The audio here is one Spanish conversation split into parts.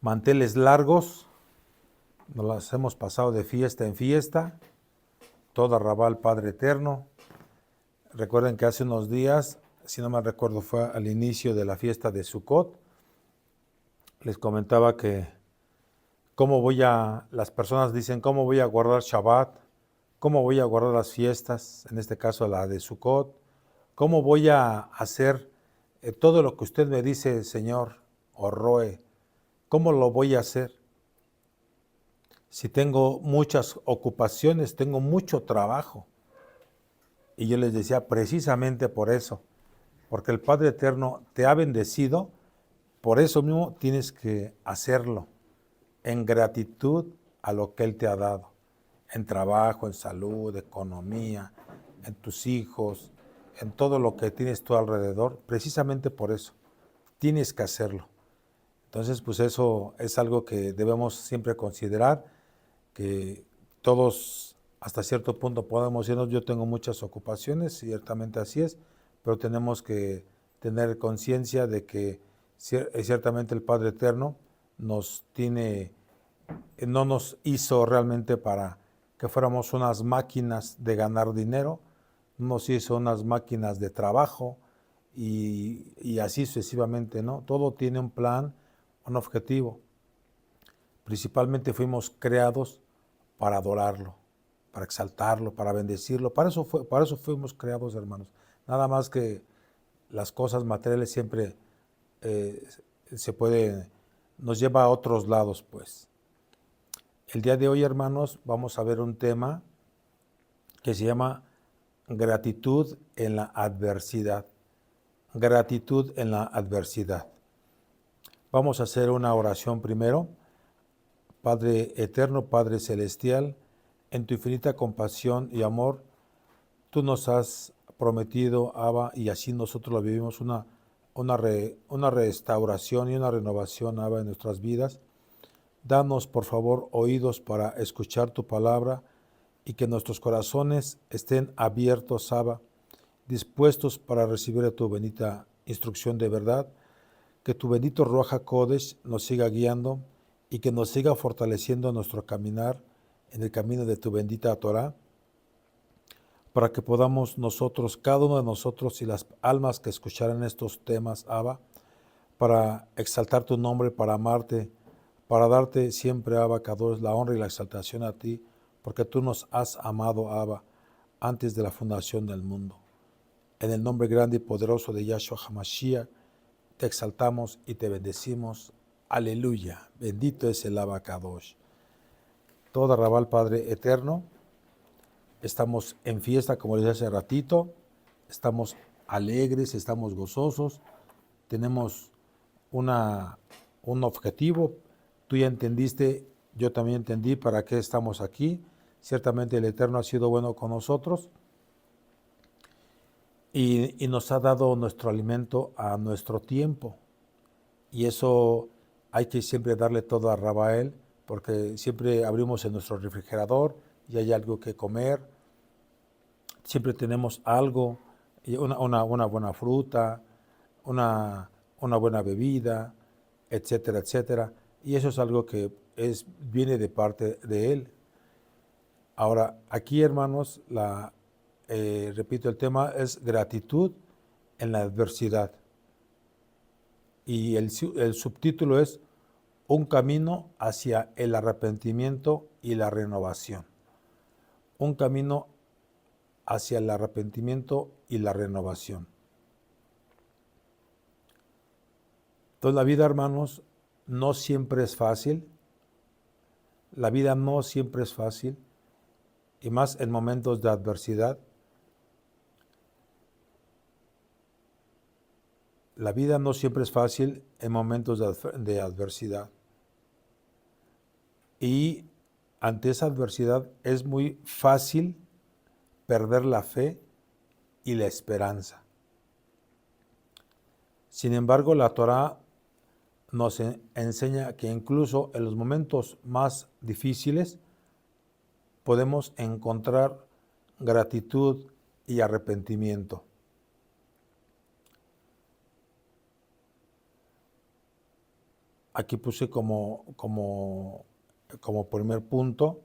manteles largos, nos las hemos pasado de fiesta en fiesta, todo arrabal Padre Eterno. Recuerden que hace unos días, si no me recuerdo, fue al inicio de la fiesta de Sukkot, les comentaba que las personas dicen, ¿cómo voy a guardar Shabbat? ¿Cómo voy a guardar las fiestas? En este caso la de Sukkot. ¿Cómo voy a hacer todo lo que usted me dice, Señor, o Roe? ¿Cómo lo voy a hacer? Si tengo muchas ocupaciones, tengo mucho trabajo. Y yo les decía, precisamente por eso, porque el Padre Eterno te ha bendecido, por eso mismo tienes que hacerlo, en gratitud a lo que Él te ha dado, en trabajo, en salud, economía, en tus hijos, en todo lo que tienes tú alrededor, precisamente por eso, tienes que hacerlo. Entonces, pues eso es algo que debemos siempre considerar, que todos hasta cierto punto podemos decirnos, yo tengo muchas ocupaciones, ciertamente así es, pero tenemos que tener conciencia de que ciertamente el Padre Eterno no nos hizo realmente para que fuéramos unas máquinas de ganar dinero, nos hizo unas máquinas de trabajo y así sucesivamente, ¿no? Todo tiene un plan, un objetivo. Principalmente fuimos creados para adorarlo, para exaltarlo, para bendecirlo. Para eso fuimos creados, hermanos. Nada más que las cosas materiales siempre eh, nos lleva a otros lados, pues. El día de hoy, hermanos, vamos a ver un tema que se llama gratitud en la adversidad. Gratitud en la adversidad. Vamos a hacer una oración primero. Padre eterno, Padre celestial, en tu infinita compasión y amor, tú nos has prometido, Abba, y así nosotros lo vivimos, una restauración y una renovación, Abba, en nuestras vidas. Danos, por favor, oídos para escuchar tu palabra y que nuestros corazones estén abiertos, Abba, dispuestos para recibir tu bendita instrucción de verdad. Que tu bendito Ruach HaKodesh nos siga guiando y que nos siga fortaleciendo nuestro caminar en el camino de tu bendita Torah, para que podamos nosotros, cada uno de nosotros y las almas que escucharan estos temas, Abba, para exaltar tu nombre, para amarte, para darte siempre, Abba Kadosh, la honra y la exaltación a ti, porque tú nos has amado, Abba, antes de la fundación del mundo. En el nombre grande y poderoso de Yahshua HaMashiach, te exaltamos y te bendecimos. Aleluya. Bendito es el Abba Kadosh. Todo arrabal, Padre eterno. Estamos en fiesta, como les dije hace ratito. Estamos alegres, estamos gozosos. Tenemos un objetivo. Tú ya entendiste, yo también entendí para qué estamos aquí. Ciertamente el Eterno ha sido bueno con nosotros y nos ha dado nuestro alimento a nuestro tiempo. Y eso hay que siempre darle todo a Rabael, porque siempre abrimos en nuestro refrigerador y hay algo que comer. Siempre tenemos algo, una buena fruta, una buena bebida, etcétera, etcétera. Y eso es algo que viene de parte de Él. Ahora, aquí, hermanos, repito, el tema es gratitud en la adversidad. Y el subtítulo es un camino hacia el arrepentimiento y la renovación. Un camino hacia el arrepentimiento y la renovación. Entonces la vida, hermanos, no siempre es fácil. La vida no siempre es fácil. Y más en momentos de adversidad. La vida no siempre es fácil en momentos de adversidad. Y ante esa adversidad es muy fácil perder la fe y la esperanza. Sin embargo, la Torá nos enseña que incluso en los momentos más difíciles podemos encontrar gratitud y arrepentimiento. Aquí puse como primer punto,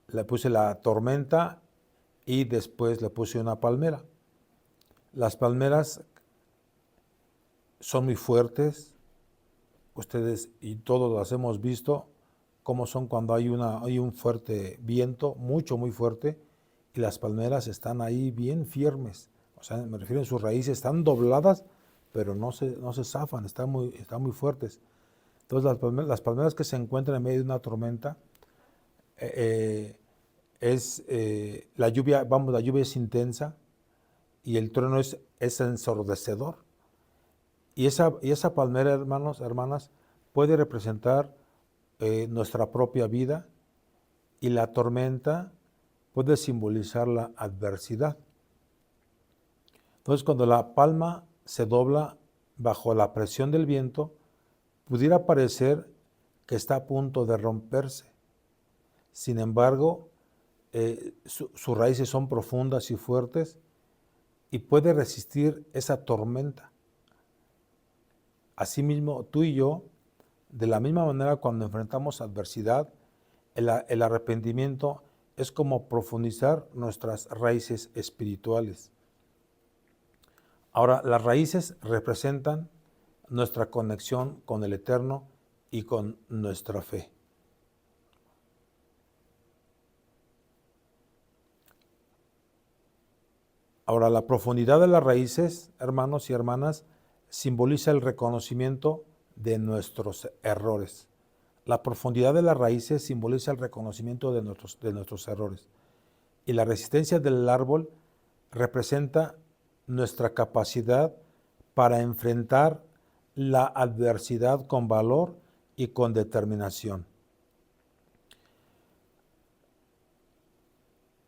le puse la tormenta y después le puse una palmera. Las palmeras son muy fuertes, ustedes y todos las hemos visto, cómo son cuando hay un fuerte viento, muy fuerte, y las palmeras están ahí bien firmes. O sea, me refiero a sus raíces, están dobladas, pero no se zafan, están muy fuertes. Entonces las palmeras que se encuentran en medio de una tormenta, la lluvia es intensa y el trueno es ensordecedor. Y esa palmera, hermanos, hermanas, puede representar nuestra propia vida, y la tormenta puede simbolizar la adversidad. Entonces, cuando la palma se dobla bajo la presión del viento, pudiera parecer que está a punto de romperse. Sin embargo, sus raíces son profundas y fuertes y puede resistir esa tormenta. Asimismo, tú y yo, de la misma manera, cuando enfrentamos adversidad, el arrepentimiento es como profundizar nuestras raíces espirituales. Ahora, las raíces representan nuestra conexión con el Eterno y con nuestra fe. Ahora, la profundidad de las raíces, hermanos y hermanas, simboliza el reconocimiento de nuestros errores. La profundidad de las raíces simboliza el reconocimiento de nuestros errores. Y la resistencia del árbol representa nuestra capacidad para enfrentar la adversidad con valor y con determinación.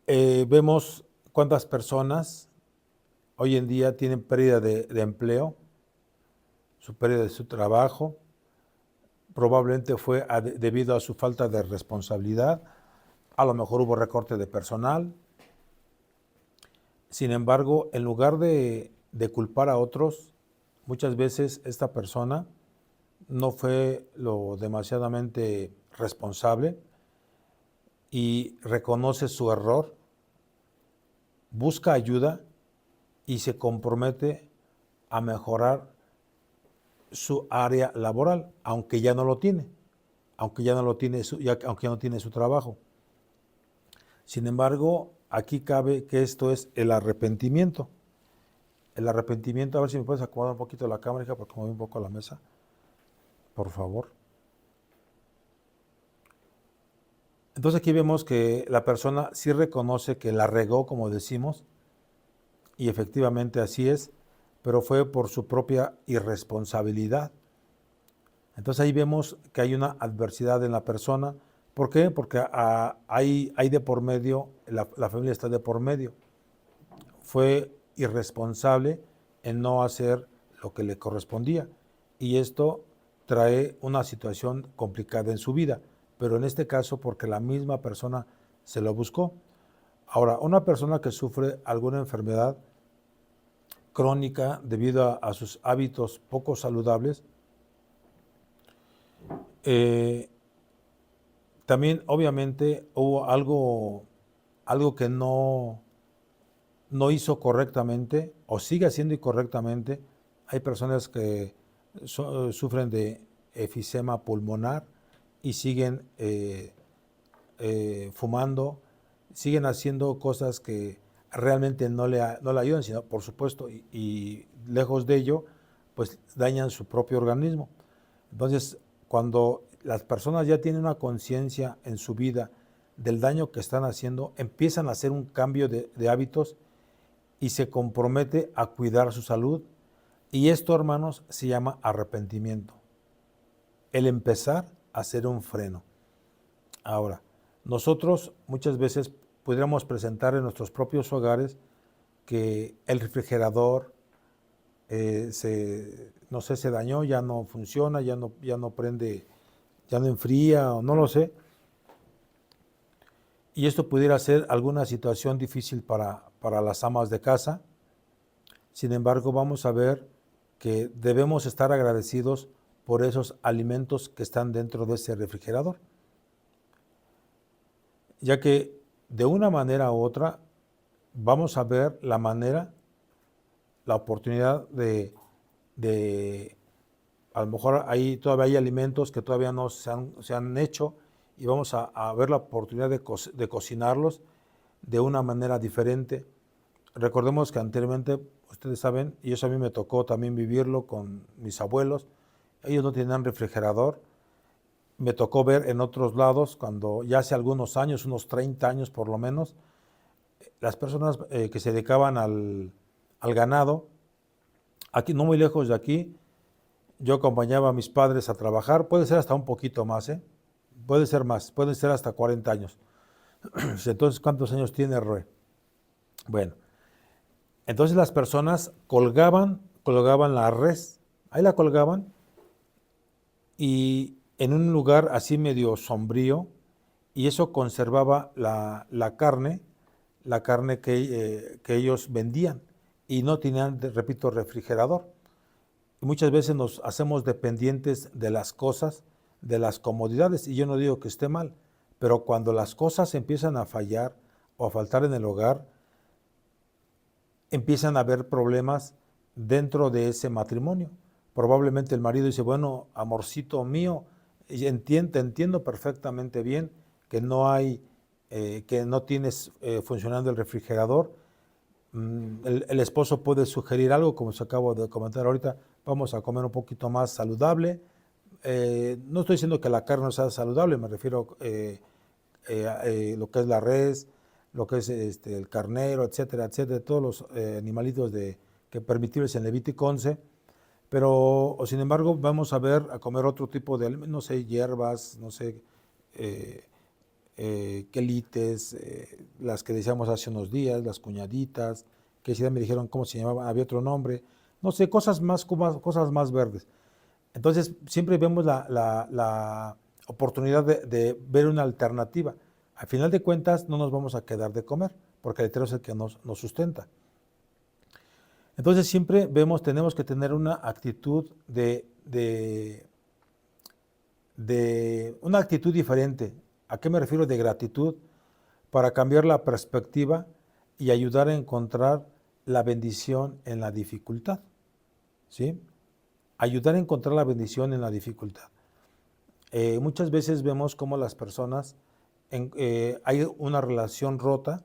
Vemos cuántas personas hoy en día tienen pérdida de empleo, su pérdida de su trabajo. Probablemente fue debido a su falta de responsabilidad, a lo mejor hubo recorte de personal. Sin embargo, en lugar de culpar a otros, muchas veces esta persona no fue lo demasiadamente responsable y reconoce su error, busca ayuda y se compromete a mejorar su área laboral, aunque ya no lo tiene, aunque ya no tiene su trabajo. Sin embargo, aquí cabe que esto es el arrepentimiento. El arrepentimiento, a ver si me puedes acomodar un poquito la cámara, hija, porque moví un poco la mesa, por favor. Entonces aquí vemos que la persona sí reconoce que la regó, como decimos, y efectivamente así es, pero fue por su propia irresponsabilidad. Entonces ahí vemos que hay una adversidad en la persona. ¿Por qué? Porque hay de por medio, la familia está de por medio. Fue irresponsable en no hacer lo que le correspondía. Y esto trae una situación complicada en su vida, pero en este caso porque la misma persona se lo buscó. Ahora, una persona que sufre alguna enfermedad crónica debido a sus hábitos poco saludables, también obviamente hubo algo que no hizo correctamente o sigue haciendo incorrectamente. Hay personas que sufren de efisema pulmonar y siguen fumando, siguen haciendo cosas que realmente no le ayudan, sino por supuesto, y lejos de ello, pues dañan su propio organismo. Entonces, cuando las personas ya tienen una conciencia en su vida del daño que están haciendo, empiezan a hacer un cambio de hábitos y se compromete a cuidar su salud. Y esto, hermanos, se llama arrepentimiento. El empezar a hacer un freno. Ahora, nosotros muchas veces pudiéramos presentar en nuestros propios hogares que el refrigerador se dañó, ya no funciona, ya no prende, ya no enfría, o no lo sé. Y esto pudiera ser alguna situación difícil para las amas de casa. Sin embargo, vamos a ver que debemos estar agradecidos por esos alimentos que están dentro de ese refrigerador. Ya que de una manera u otra vamos a ver la manera, la oportunidad de a lo mejor ahí todavía hay alimentos que todavía no se han hecho y vamos a ver la oportunidad de cocinarlos de una manera diferente. Recordemos que anteriormente, ustedes saben, y eso a mí me tocó también vivirlo con mis abuelos, ellos no tenían refrigerador. Me tocó ver en otros lados, cuando ya hace algunos años, unos 30 años por lo menos, las personas que se dedicaban al ganado, aquí no muy lejos de aquí, yo acompañaba a mis padres a trabajar, puede ser hasta un poquito más, puede ser más, puede ser hasta 40 años. Entonces, ¿cuántos años tiene Roe? Bueno, entonces las personas colgaban la res, ahí la colgaban y en un lugar así medio sombrío, y eso conservaba la carne que ellos vendían y no tenían, repito, refrigerador. Y muchas veces nos hacemos dependientes de las cosas, de las comodidades, y yo no digo que esté mal, pero cuando las cosas empiezan a fallar o a faltar en el hogar, empiezan a haber problemas dentro de ese matrimonio. Probablemente el marido dice, bueno, amorcito mío, te entiendo perfectamente bien que no hay, que no tienes funcionando el refrigerador. El esposo puede sugerir algo, como se acabo de comentar ahorita, vamos a comer un poquito más saludable. No estoy diciendo que la carne no sea saludable, me refiero lo que es la res, lo que es el carnero, etcétera, etcétera, todos los animalitos que permitibles en Levítico 11, pero sin embargo vamos a ver, a comer otro tipo de alimentos, no sé, hierbas, no sé, quelites, las que decíamos hace unos días, las cuñaditas, que si me dijeron cómo se llamaban, había otro nombre, no sé, cosas más verdes. Entonces siempre vemos la oportunidad de ver una alternativa. Al final de cuentas no nos vamos a quedar de comer, porque el Eterno es el que nos sustenta. Entonces siempre tenemos que tener una actitud una actitud diferente. ¿A qué me refiero de gratitud? Para cambiar la perspectiva y ayudar a encontrar la bendición en la dificultad. ¿Sí? Ayudar a encontrar la bendición en la dificultad. Muchas veces vemos cómo las personas, hay una relación rota,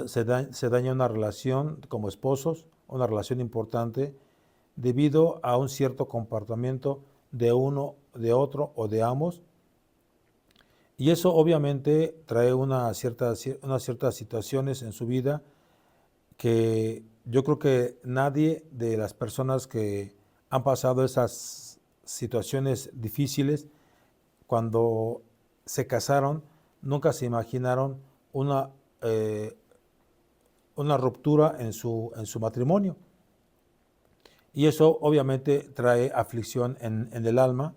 se daña una relación como esposos, una relación importante, debido a un cierto comportamiento de uno, de otro o de ambos. Y eso obviamente trae unas ciertas situaciones en su vida que yo creo que nadie de las personas que han pasado esas situaciones difíciles, cuando se casaron, nunca se imaginaron una ruptura en su matrimonio. Y eso obviamente trae aflicción en el alma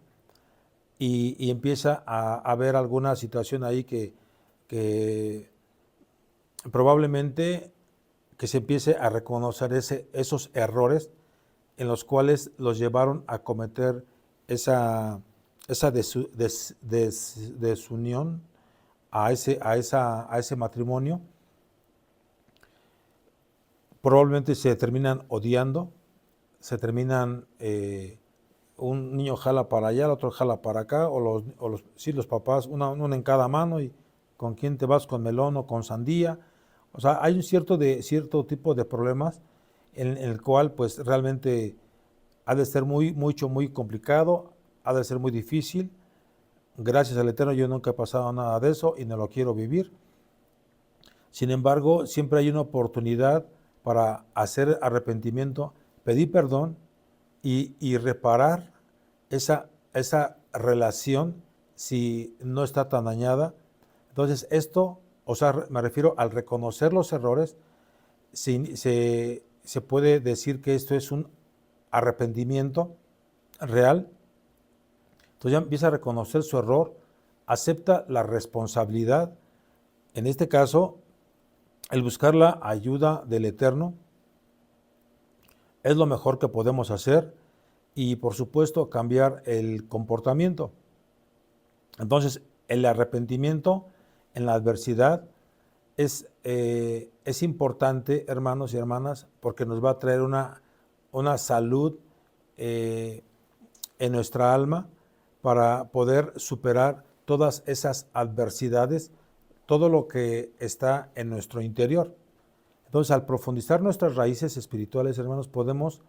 y empieza a haber alguna situación ahí que probablemente que se empiece a reconocer esos errores en los cuales los llevaron a cometer esa desunión a ese matrimonio. Probablemente se terminan odiando, se terminan, un niño jala para allá, el otro jala para acá, los papás, uno en cada mano, y con quién te vas, con melón o con sandía. O sea, hay un cierto tipo de problemas en el cual pues realmente ha de ser muy complicado, ha de ser muy difícil. Gracias al Eterno yo nunca he pasado nada de eso y no lo quiero vivir. Sin embargo, siempre hay una oportunidad para hacer arrepentimiento, pedir perdón y reparar esa relación si no está tan dañada. Entonces esto, o sea, me refiero al reconocer los errores, se puede decir que esto es un arrepentimiento real. Entonces ya empieza a reconocer su error, acepta la responsabilidad, en este caso, el buscar la ayuda del Eterno es lo mejor que podemos hacer, y por supuesto cambiar el comportamiento. Entonces, el arrepentimiento en la adversidad es importante, hermanos y hermanas, porque nos va a traer una salud en nuestra alma para poder superar todas esas adversidades, todo lo que está en nuestro interior. Entonces, al profundizar nuestras raíces espirituales, hermanos, podemos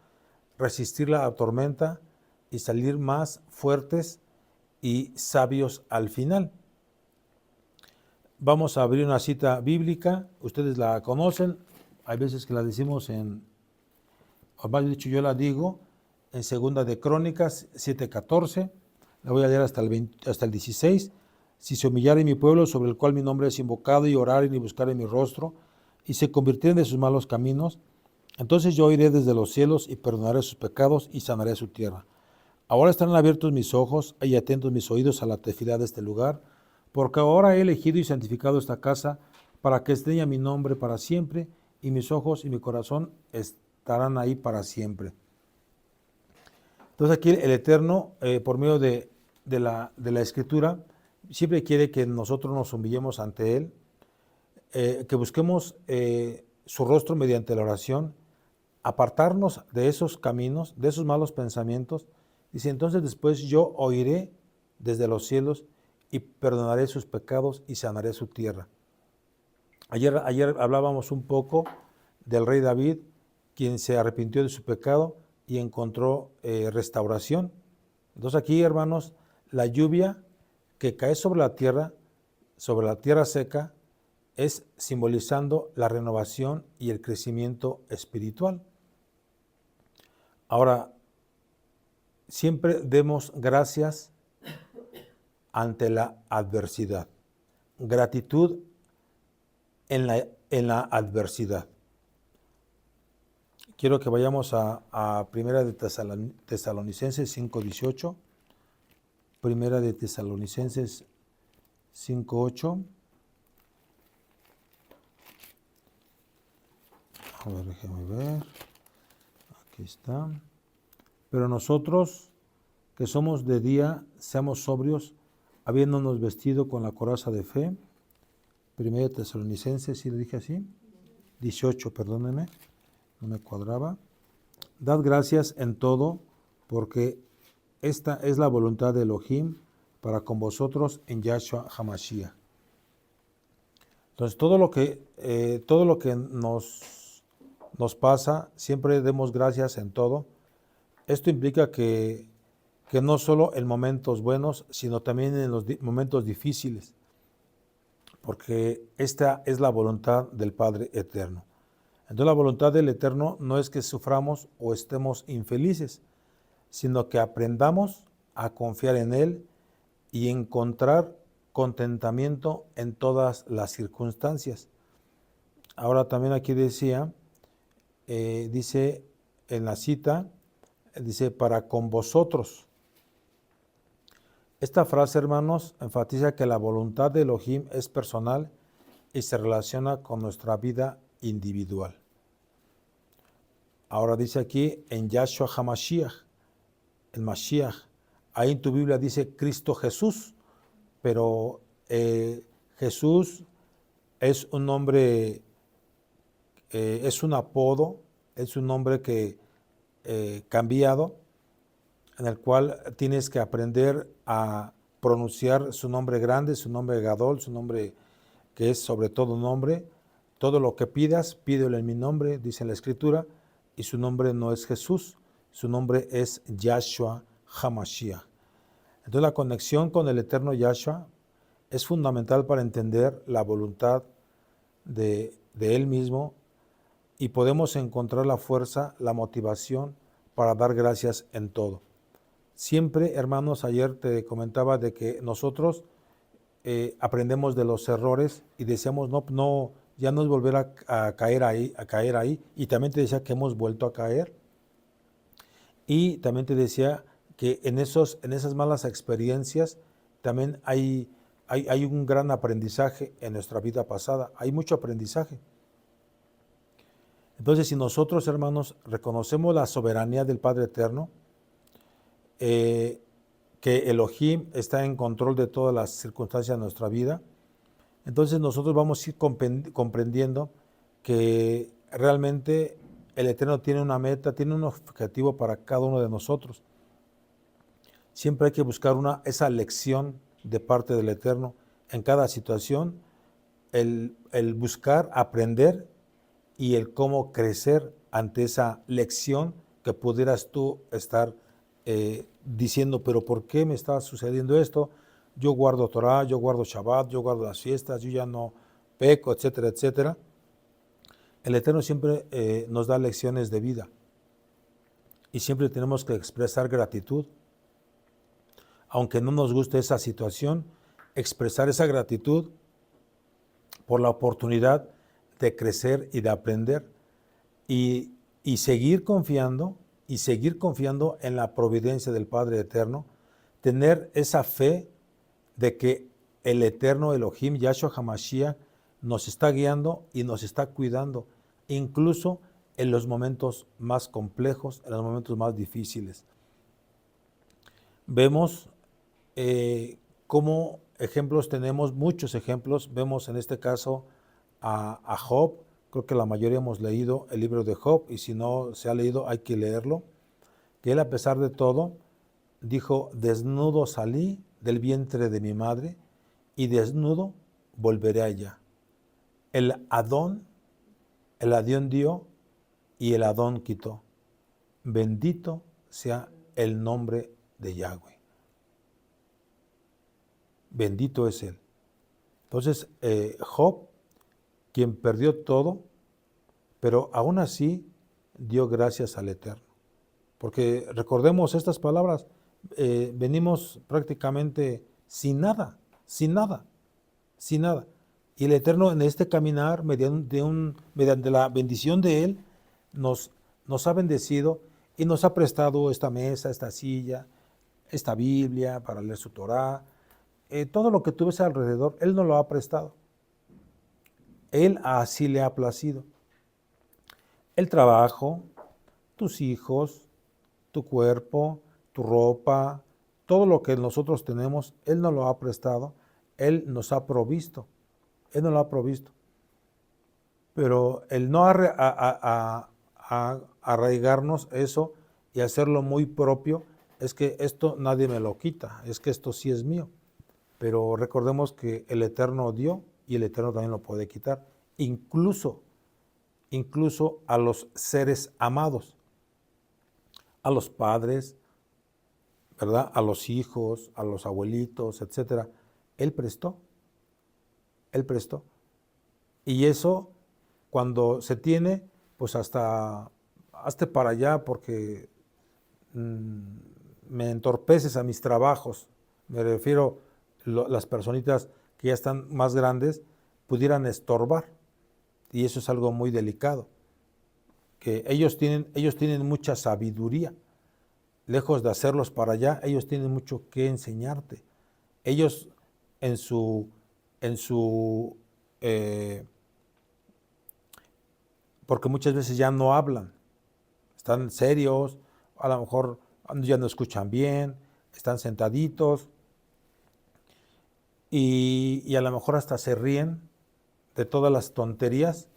resistir la tormenta y salir más fuertes y sabios al final. Vamos a abrir una cita bíblica, ustedes la conocen, hay veces que la decimos o más dicho yo la digo, en 2 de Crónicas 7:14, la voy a leer hasta el 16. Si se humillare mi pueblo sobre el cual mi nombre es invocado y oraren y buscaren mi rostro y se convirtieren de sus malos caminos, entonces yo iré desde los cielos y perdonaré sus pecados y sanaré su tierra. Ahora estarán abiertos mis ojos y atentos mis oídos a la tefilá de este lugar, porque ahora he elegido y santificado esta casa para que esté a mi nombre para siempre, y mis ojos y mi corazón estarán ahí para siempre. Entonces aquí el Eterno, por medio de la Escritura, siempre quiere que nosotros nos humillemos ante Él, que busquemos su rostro mediante la oración, apartarnos de esos caminos, de esos malos pensamientos. Dice, entonces después yo oiré desde los cielos y perdonaré sus pecados y sanaré su tierra. Ayer hablábamos un poco del rey David, quien se arrepintió de su pecado y encontró restauración. Entonces aquí, hermanos, la lluvia que cae sobre la tierra seca, es simbolizando la renovación y el crecimiento espiritual. Ahora, siempre demos gracias ante la adversidad. Gratitud en la adversidad. Quiero que vayamos a Primera de Tesalonicenses 5:18. Primera de Tesalonicenses 5:8. A ver, déjame ver. Aquí está. Pero nosotros, que somos de día, seamos sobrios, habiéndonos vestido con la coraza de fe. Primera de Tesalonicenses, ¿sí lo dije así? 18, perdónenme, no me cuadraba. Dad gracias en todo, porque esta es la voluntad de Elohim para con vosotros en Yahshua HaMashiach. Entonces, todo lo que nos pasa, siempre demos gracias en todo. Esto implica que no solo en momentos buenos, sino también en los momentos difíciles, porque esta es la voluntad del Padre Eterno. Entonces la voluntad del Eterno no es que suframos o estemos infelices, sino que aprendamos a confiar en Él y encontrar contentamiento en todas las circunstancias. Ahora también aquí dice en la cita, dice, para con vosotros. Esta frase, hermanos, enfatiza que la voluntad de Elohim es personal y se relaciona con nuestra vida individual. Ahora dice aquí en Yahshua HaMashiach, el Mashiach. Ahí en tu Biblia dice Cristo Jesús, pero Jesús es un nombre, es un apodo, es un nombre que cambiado, en el cual tienes que aprender a pronunciar su nombre grande, su nombre Gadol, su nombre que es sobre todo nombre. Todo lo que pidas, pídelo en mi nombre, dice la Escritura, y su nombre no es Jesús, su nombre es Yahshua HaMashiach. Entonces la conexión con el eterno Yahshua es fundamental para entender la voluntad de Él mismo y podemos encontrar la fuerza, la motivación para dar gracias en todo. Siempre, hermanos, ayer te comentaba de que nosotros aprendemos de los errores y decíamos, ya no es volver a caer ahí, y también te decía que hemos vuelto a caer, y también te decía que en esas malas experiencias también hay un gran aprendizaje en nuestra vida pasada, hay mucho aprendizaje. Entonces, si nosotros, hermanos, reconocemos la soberanía del Padre Eterno, que Elohim está en control de todas las circunstancias de nuestra vida, entonces nosotros vamos a ir comprendiendo que realmente el Eterno tiene una meta, tiene un objetivo para cada uno de nosotros. Siempre hay que buscar esa lección de parte del Eterno en cada situación, el buscar aprender y el cómo crecer ante esa lección que pudieras tú estar diciendo, pero ¿por qué me está sucediendo esto? Yo guardo Torah, yo guardo Shabbat, yo guardo las fiestas, yo ya no peco, etcétera, etcétera. El Eterno siempre nos da lecciones de vida y siempre tenemos que expresar gratitud. Aunque no nos guste esa situación, expresar esa gratitud por la oportunidad de crecer y de aprender y seguir confiando en la providencia del Padre Eterno, tener esa fe de que el Eterno Elohim, Yahshua HaMashiach, nos está guiando y nos está cuidando, incluso en los momentos más complejos, en los momentos más difíciles. Vemos cómo ejemplos tenemos, muchos ejemplos. Vemos en este caso a Job. Creo que la mayoría hemos leído el libro de Job, y si no se ha leído hay que leerlo, que él, a pesar de todo, dijo: desnudo salí del vientre de mi madre y desnudo volveré allá. El Adón dio y el Adón quitó. Bendito sea el nombre de Yahweh. Bendito es Él. Entonces, Job, quien perdió todo, pero aún así dio gracias al Eterno. Porque recordemos estas palabras, venimos prácticamente sin nada. Y el Eterno, en este caminar, mediante la bendición de Él, nos ha bendecido y nos ha prestado esta mesa, esta silla, esta Biblia para leer su Torah. Todo lo que tú ves alrededor, Él nos lo ha prestado. Él así le ha placido. El trabajo, tus hijos, tu cuerpo, tu ropa, todo lo que nosotros tenemos, Él nos lo ha prestado, Él nos ha provisto. Él nos lo ha provisto. Pero el no arraigarnos eso y hacerlo muy propio, es que esto nadie me lo quita, es que esto sí es mío. Pero recordemos que el Eterno dio y el Eterno también lo puede quitar, incluso a los seres amados, a los padres, ¿verdad? A los hijos, a los abuelitos, etcétera. Él prestó. Y eso, cuando se tiene, pues hazte para allá, porque me entorpeces a mis trabajos. Me refiero las personitas que ya están más grandes pudieran estorbar, y eso es algo muy delicado, que ellos tienen mucha sabiduría. Lejos de hacerlos para allá, ellos tienen mucho que enseñarte. Ellos porque muchas veces ya no hablan, están serios, a lo mejor ya no escuchan bien, están sentaditos, y a lo mejor hasta se ríen de todas las tonterías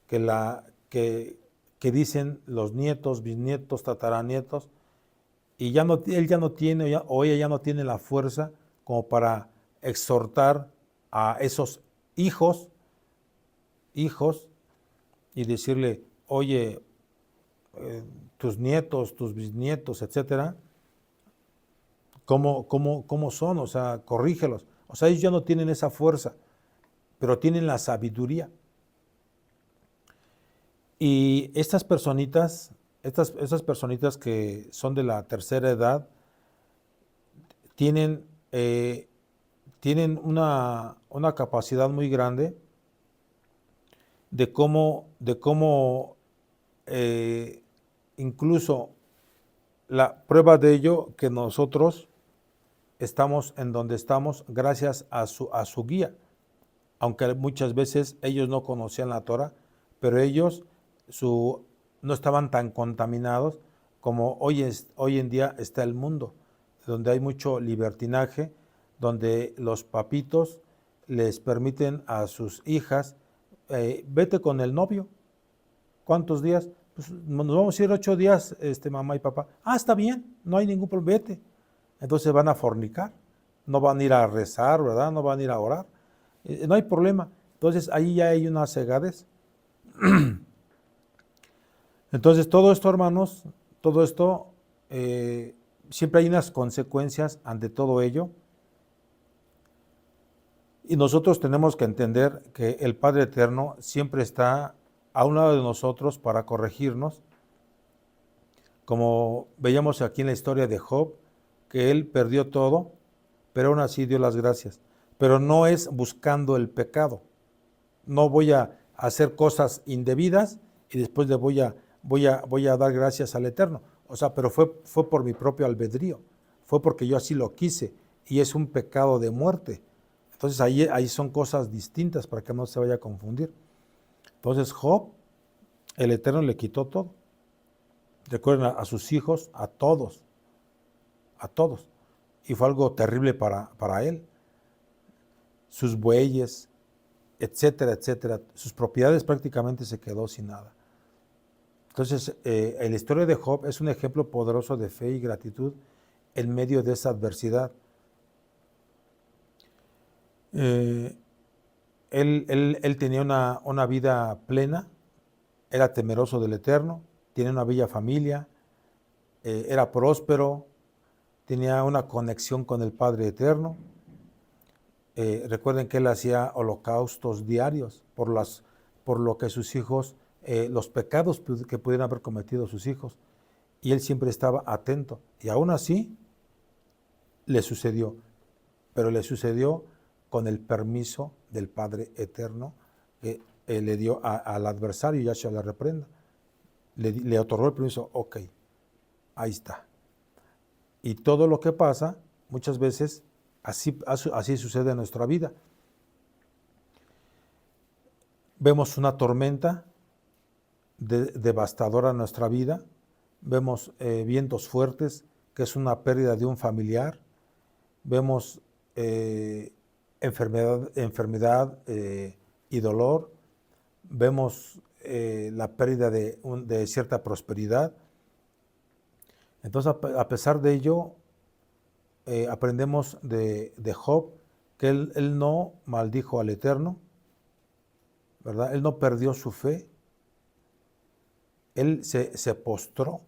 que dicen los nietos, bisnietos, tataranietos, y él ya no tiene, o ella ya no tiene la fuerza como para exhortar a esos hijos y decirle: oye, tus nietos, tus bisnietos, etcétera, ¿cómo son? O sea, corrígelos. O sea, ellos ya no tienen esa fuerza, pero tienen la sabiduría. Y estas personitas que son de la tercera edad, tienen una capacidad muy grande de cómo incluso la prueba de ello, que nosotros estamos en donde estamos gracias a su guía, aunque muchas veces ellos no conocían la Torah, pero ellos no estaban tan contaminados como hoy en día está el mundo, donde hay mucho libertinaje, donde los papitos les permiten a sus hijas, vete con el novio. ¿Cuántos días? Pues nos vamos a ir 8 días, mamá y papá. Ah, está bien, no hay ningún problema, vete. Entonces van a fornicar, no van a ir a rezar, ¿verdad? No van a ir a orar. No hay problema. Entonces ahí ya hay una cegadez. Entonces todo esto, hermanos, todo esto, siempre hay unas consecuencias ante todo ello. Y nosotros tenemos que entender que el Padre Eterno siempre está a un lado de nosotros para corregirnos, como veíamos aquí en la historia de Job, que él perdió todo, pero aún así dio las gracias. Pero no es buscando el pecado. No voy a hacer cosas indebidas y después le voy a dar gracias al Eterno. O sea, pero fue por mi propio albedrío, fue porque yo así lo quise y es un pecado de muerte. Entonces ahí son cosas distintas para que no se vaya a confundir. Entonces Job, el Eterno le quitó todo. Recuerden a sus hijos, a todos. Y fue algo terrible para él. Sus bueyes, etcétera, etcétera. Sus propiedades prácticamente se quedó sin nada. Entonces, la historia de Job es un ejemplo poderoso de fe y gratitud en medio de esa adversidad. Él tenía una vida plena, era temeroso del Eterno, tenía una bella familia, era próspero, tenía una conexión con el Padre Eterno. Recuerden que él hacía holocaustos diarios por lo que sus hijos, los pecados que pudieran haber cometido sus hijos, y él siempre estaba atento. Y aún así le sucedió, pero le sucedió con el permiso del Padre Eterno que le dio al adversario, ya se le reprenda. Le otorgó el permiso, ok, ahí está. Y todo lo que pasa, muchas veces, así sucede en nuestra vida. Vemos una tormenta devastadora en nuestra vida, vemos vientos fuertes, que es una pérdida de un familiar, vemos enfermedad y dolor, vemos la pérdida de cierta prosperidad. Entonces, a pesar de ello, aprendemos de Job que él no maldijo al Eterno, ¿verdad? Él no perdió su fe, él se postró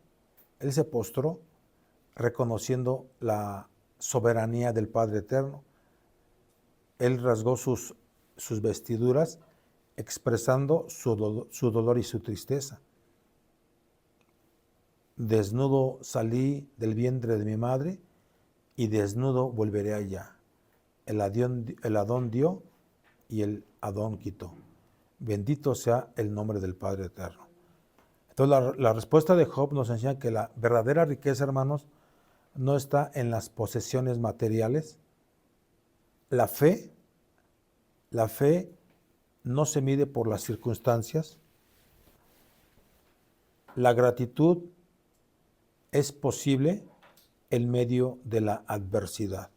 reconociendo la soberanía del Padre Eterno. Él rasgó sus vestiduras expresando su dolor y su tristeza. Desnudo salí del vientre de mi madre y desnudo volveré allá. El Adón dio y el Adón quitó. Bendito sea el nombre del Padre Eterno. Entonces la respuesta de Job nos enseña que la verdadera riqueza, hermanos, no está en las posesiones materiales. La fe no se mide por las circunstancias. La gratitud es posible en medio de la adversidad.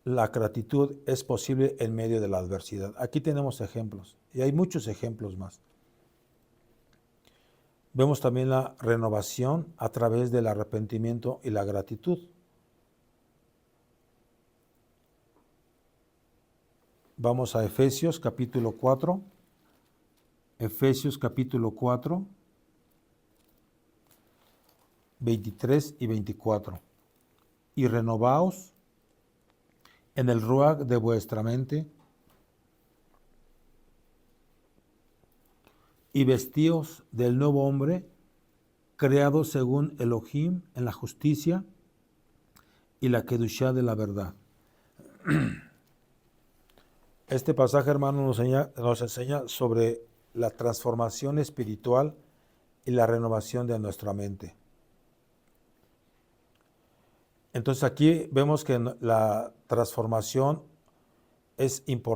La gratitud es posible en medio de la adversidad. Aquí tenemos ejemplos, y hay muchos ejemplos más. Vemos también la renovación a través del arrepentimiento y la gratitud. Vamos a Efesios capítulo 4. Efesios capítulo 4, 23 y 24. Y renovaos en el ruach de vuestra mente, y vestíos del nuevo hombre, creado según Elohim en la justicia y la kedushá de la verdad. Este pasaje, hermano, nos enseña sobre la transformación espiritual y la renovación de nuestra mente. Entonces aquí vemos que la transformación es importante.